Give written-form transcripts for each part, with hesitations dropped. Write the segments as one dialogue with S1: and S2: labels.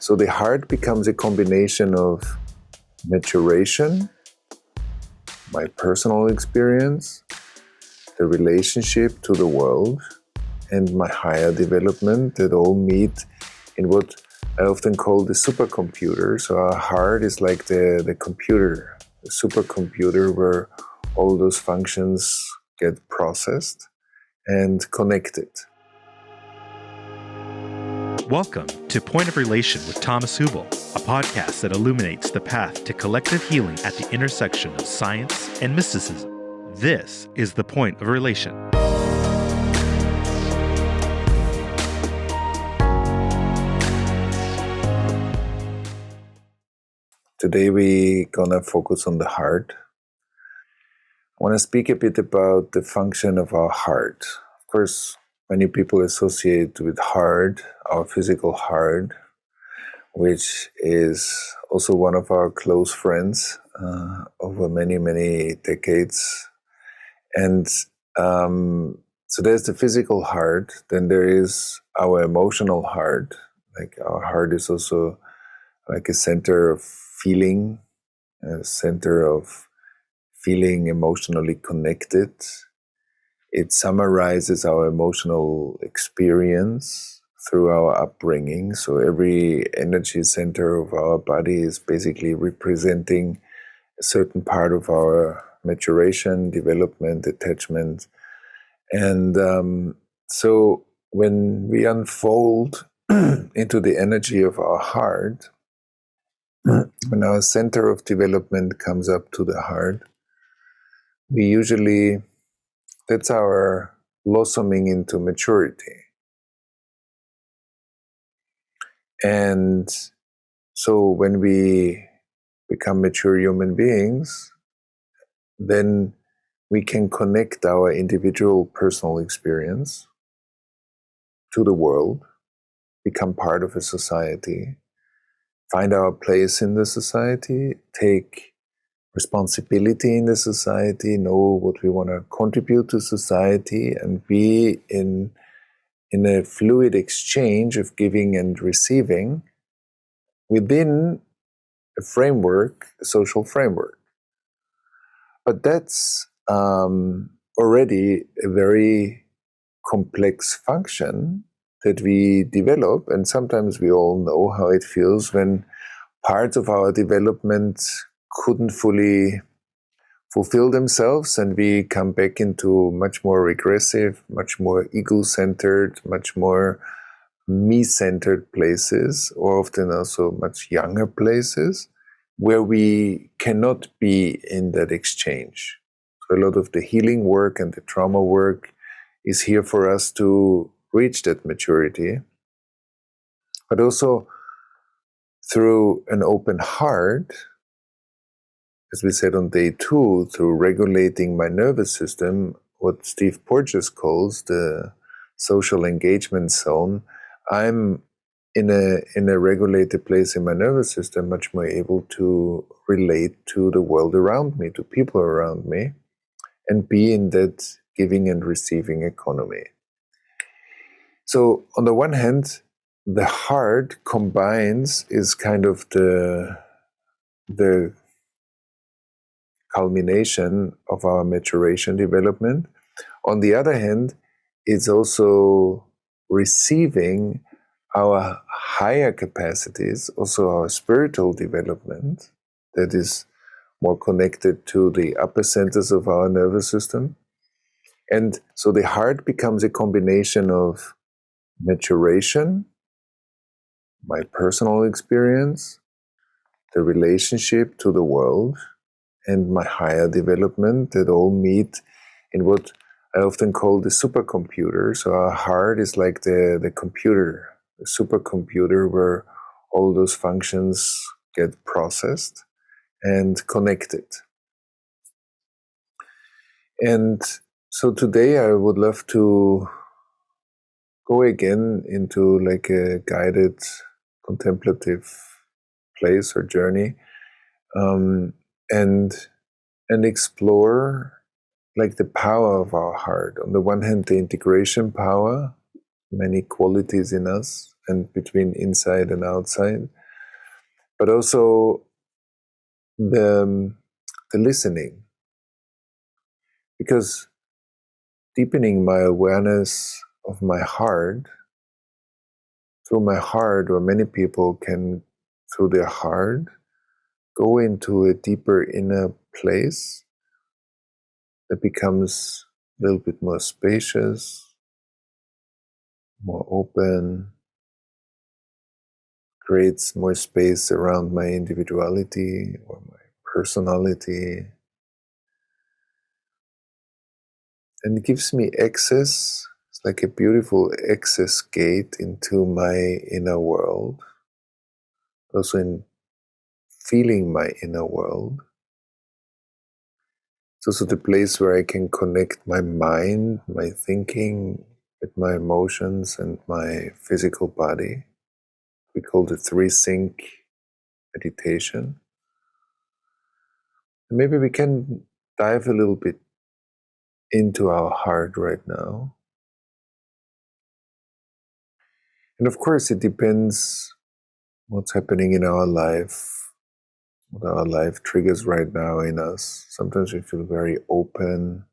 S1: So the heart becomes a combination of maturation, my personal experience, the relationship to the world, and my higher development that all meet in what I often call the supercomputer. So our heart is like the computer, the supercomputer where all those functions get processed and connected.
S2: Welcome to Point of Relation with Thomas Hübl, a podcast that illuminates the path to collective healing at the intersection of science and mysticism. This is the Point of Relation.
S1: Today we're gonna focus on the heart. I want to speak a bit about the function of our heart. Of course, many people associate with heart, our physical heart, which is also one of our close friends over many, many decades. And so there's the physical heart, then there is our emotional heart. Like our heart is also like a center of feeling, a center of feeling emotionally connected. It summarizes our emotional experience through our upbringing. So every energy center of our body is basically representing a certain part of our maturation, development, attachment. And so when we unfold into the energy of our heart, when our center of development comes up to the heart, we usually, that's our blossoming into maturity. And so when we become mature human beings, then we can connect our individual personal experience to the world, become part of a society, find our place in the society, take responsibility in the society, know what we want to contribute to society, and be in a fluid exchange of giving and receiving within a framework, a social framework. But that's already a very complex function that we develop, and sometimes we all know how it feels when parts of our development couldn't fully fulfill themselves, and we come back into much more regressive, much more ego-centered, much more me-centered places, or often also much younger places, where we cannot be in that exchange. So a lot of the healing work and the trauma work is here for us to reach that maturity, but also through an open heart, as we said on day 2, through regulating my nervous system, what Steve Porges calls the social engagement zone, I'm in a regulated place in my nervous system, much more able to relate to the world around me, to people around me, and be in that giving and receiving economy. So on the one hand, the heart is kind of the culmination of our maturation development. On the other hand, it's also receiving our higher capacities, also our spiritual development that is more connected to the upper centers of our nervous system. And so the heart becomes a combination of maturation, my personal experience, the relationship to the world, and my higher development that all meet in what I often call the supercomputer. So our heart is like the computer, the supercomputer where all those functions get processed and connected. And so today I would love to go again into like a guided contemplative place or journey, and explore like the power of our heart. On the one hand, the integration power, many qualities in us and between inside and outside. but also the listening, because deepening my awareness of my heart, through my heart, or many people can, through their heart, go into a deeper inner place that becomes a little bit more spacious, more open, creates more space around my individuality or my personality, and it gives me access. It's like a beautiful access gate into my inner world, also in feeling my inner world. It's also the place where I can connect my mind, my thinking, with my emotions and my physical body. We call it 3-sync meditation. And maybe we can dive a little bit into our heart right now. And of course, it depends what's happening in our life, what our life triggers right now in us. Sometimes we feel very open.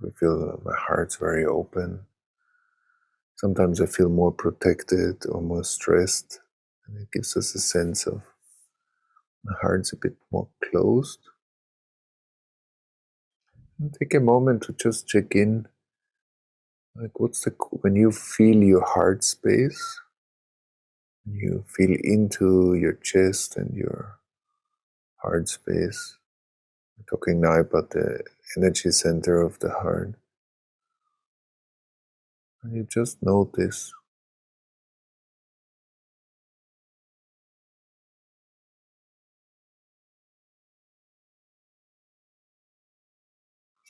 S1: We feel my heart's very open. Sometimes I feel more protected or more stressed. And it gives us a sense of my heart's a bit more closed. And take a moment to just check in. Like, when you feel your heart space, you feel into your chest and your heart space. I'm talking now about the energy center of the heart. And you just notice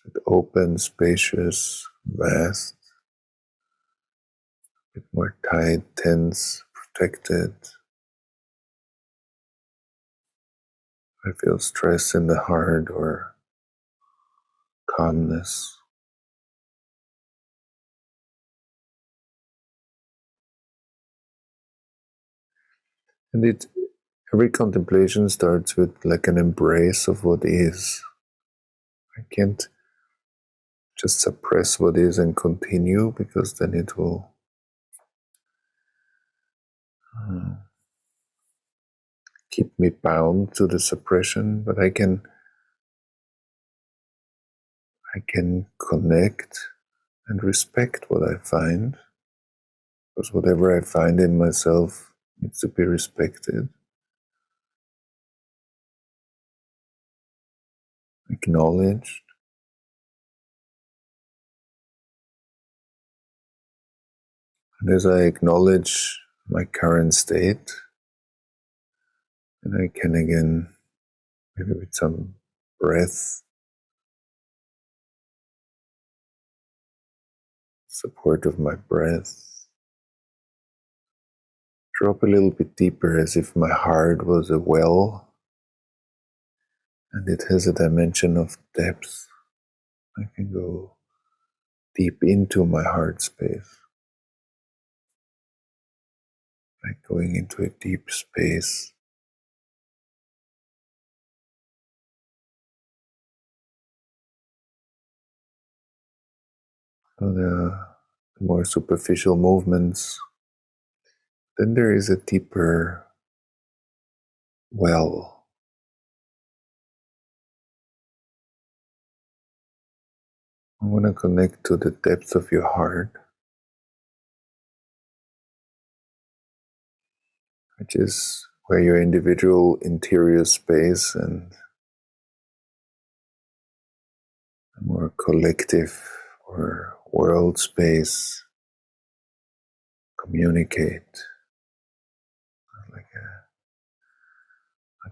S1: it open, spacious, vast, a bit more tight, tense, protected. I feel stress in the heart or calmness. And every contemplation starts with like an embrace of what is. I can't just suppress what is and continue, because then it will keep me bound to the suppression. But I can connect and respect what I find, because whatever I find in myself needs to be respected, acknowledged. And as I acknowledge my current state, and I can again, maybe with some breath, support of my breath, drop a little bit deeper, as if my heart was a well and it has a dimension of depth. I can go deep into my heart space, like going into a deep space. So the more superficial movements, then there is a deeper well. I want to connect to the depth of your heart, which is where your individual interior space and a more collective or world space communicate, like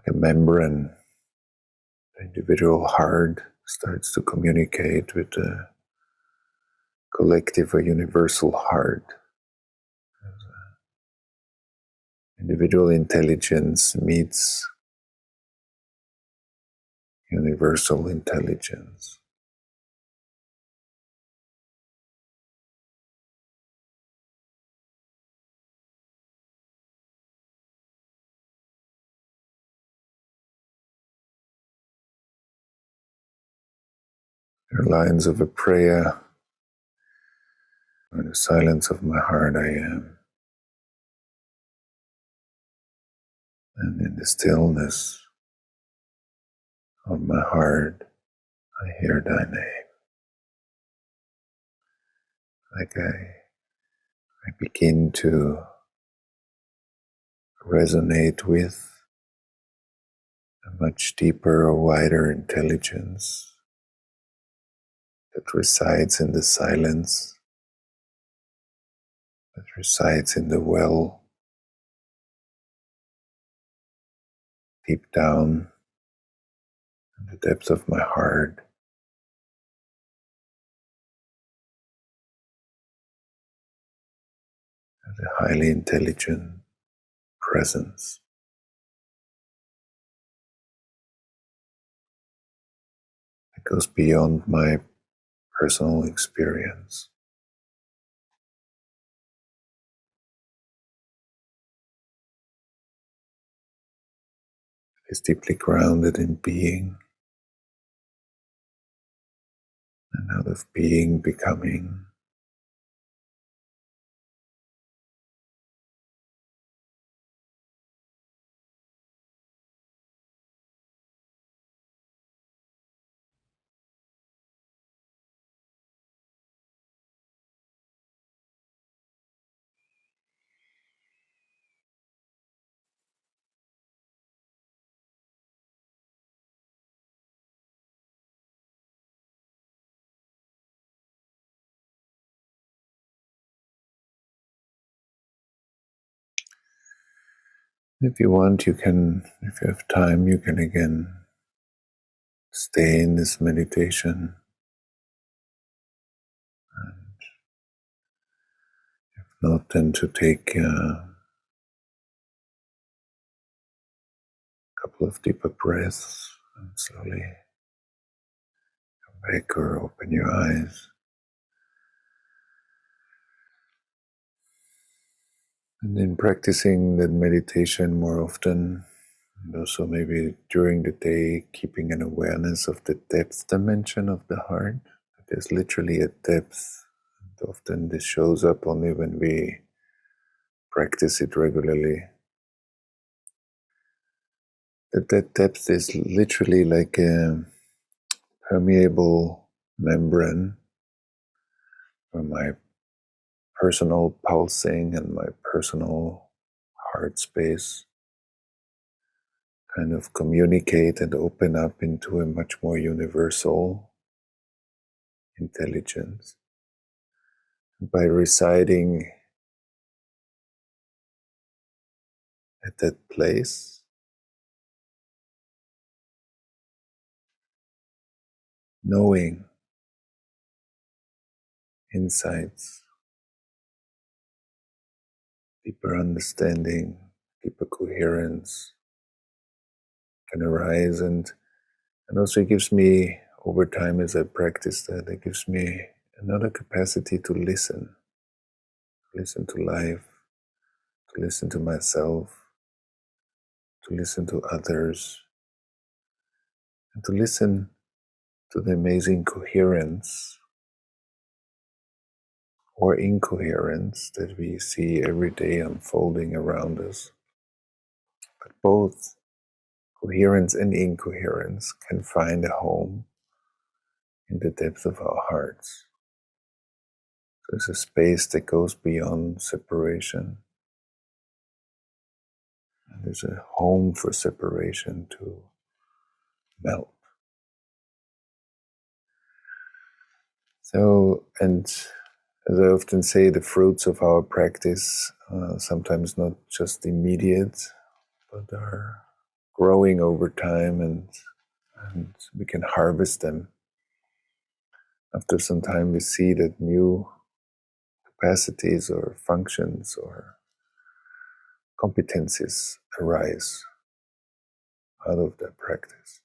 S1: a membrane. The individual heart starts to communicate with the collective or universal heart. Individual intelligence meets universal intelligence. lines of a prayer. In the silence of my heart I am, and in the stillness of my heart I hear thy name. Like I begin to resonate with a much deeper or wider intelligence that resides in the silence, that resides in the well, deep down in the depths of my heart. As a highly intelligent presence. It goes beyond my personal experience. It is deeply grounded in being, and out of being, becoming. If you want, if you have time, you can again stay in this meditation. And if not, then to take a couple of deeper breaths and slowly come back or open your eyes. And in practicing that meditation more often, and also maybe during the day, keeping an awareness of the depth dimension of the heart. There's literally a depth, and often this shows up only when we practice it regularly. That depth is literally like a permeable membrane where my personal pulsing and my personal heart space kind of communicate and open up into a much more universal intelligence. By residing at that place, knowing, insights, deeper understanding, deeper coherence can arise, and also it gives me, over time as I practice that, it gives me another capacity to listen to life, to listen to myself, to listen to others, and to listen to the amazing coherence or incoherence that we see every day unfolding around us. But both coherence and incoherence can find a home in the depth of our hearts. There's a space that goes beyond separation. And there's a home for separation to melt. So, and as I often say, the fruits of our practice sometimes not just immediate, but are growing over time, and we can harvest them. After some time, we see that new capacities or functions or competencies arise out of that practice.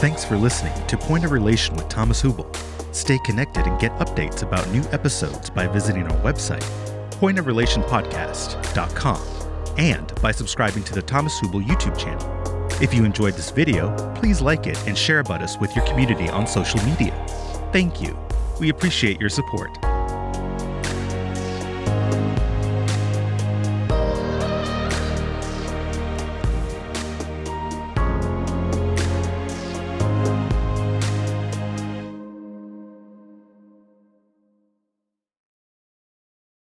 S2: Thanks for listening to Point of Relation with Thomas Hübl. Stay connected and get updates about new episodes by visiting our website, pointofrelationpodcast.com, and by subscribing to the Thomas Hübl YouTube channel. If you enjoyed this video, please like it and share about us with your community on social media. Thank you. We appreciate your support.